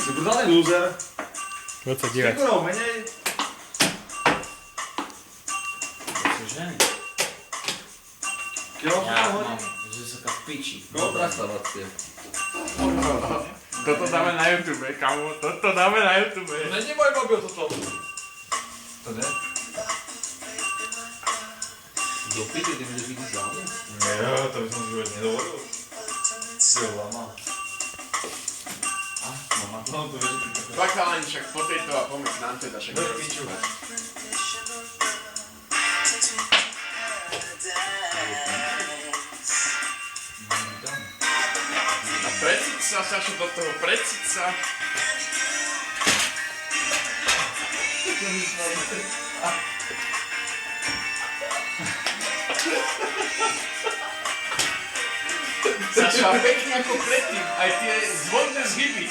Si brutálny lúzer. Poď sa dívať. Figurou menej. To sú ženy. Kilo Ja hodí. mám, že sú taká v piči. Kontrastávacie. Toto dáme na YouTube, kamo. Toto dáme na YouTube. Není môj mobil toto. To ne? Do piči, ty budeš vidieť zámu? Nie, to by som si vôbec nedovolil. Jo, mama. Mama, no to vieš, že ty Bacha len však po tejto a poďme k nám teda však. No piču. A preciť sa, Sašo, do toho, preciť sa. Sašo, a pekne ako predtým, aj tie zvodné zhyby.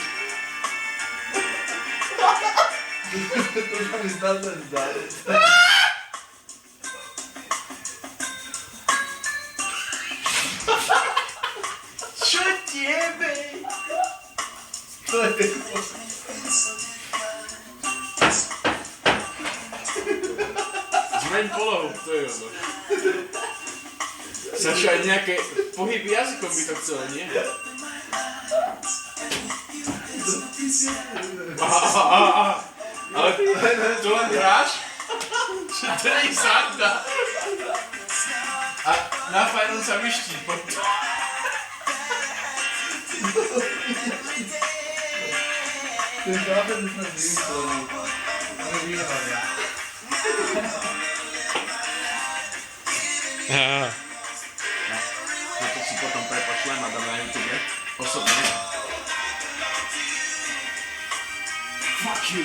To už mi snad nezdá. Čo tiebe? To je Zmeň polohu, to je ono. Sašo, aj nejaké pohyby jazykom by to chcelo, nie? Ale to len hráš? Že to nie je sranda. A na fajnom sa myští potom. Ten chápem, že snad vymysleli. Ale vyhrali. No to si potom prepošlem a dám na YouTube osobne. Fuck you.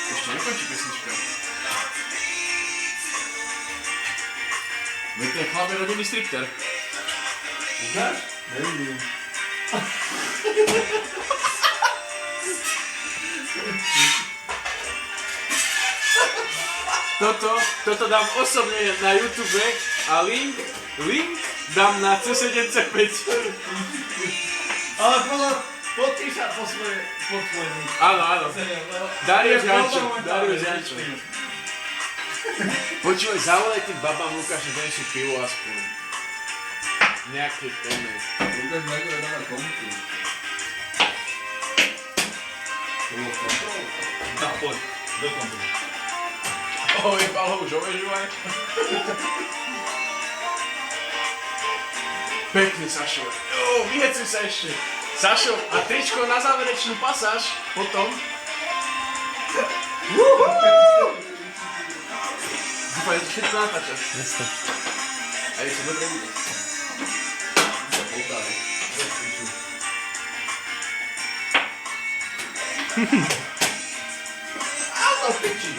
Ešte nekončí pesnička. Veď ten chlap je rodinný stripter. Ukáž? Nevidím. Toto dám osobne na YouTube a link dám na C75. Ale pozor, podpíša po svoje, pod svoj link. Áno, áno. Darius Jančo. Počúvaj, zavolaj tým babám Lukáša, že sú pivo aspoň. Nejaké téme. Lukáš najgore dáva komutu. To bolo kontrol? Dá, poď, do kontrol. Jebal ho už ovežuvaj. Pekne, Sašo. Vyhecuj sa ešte. Sašo, a tričko na záverečnú pasáž potom. Dúfaj, že všetko natáčaš. Jasne. A je to dobre bude. Áno, piči.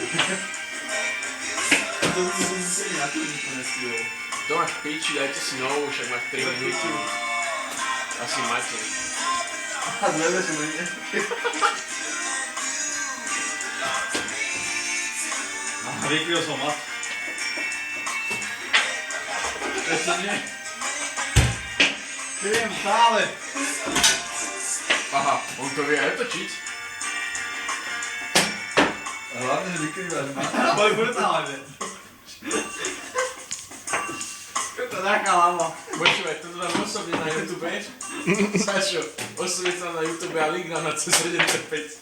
To by som si na to nikto nestihol. To máš piči, dajte si novú, však máš 3 minúty. Asi máte. A zvedeš, že nie. Vykryl som mat. Ešte nie. Viem stále. Aha, on to vie aj točiť. Hlavne, že vykrývaš mat. Boj brutálne. To je taká lama. Počúvaj, toto dám osobne na YouTube. Sašo, osobne sa na YouTube a link dám na C75.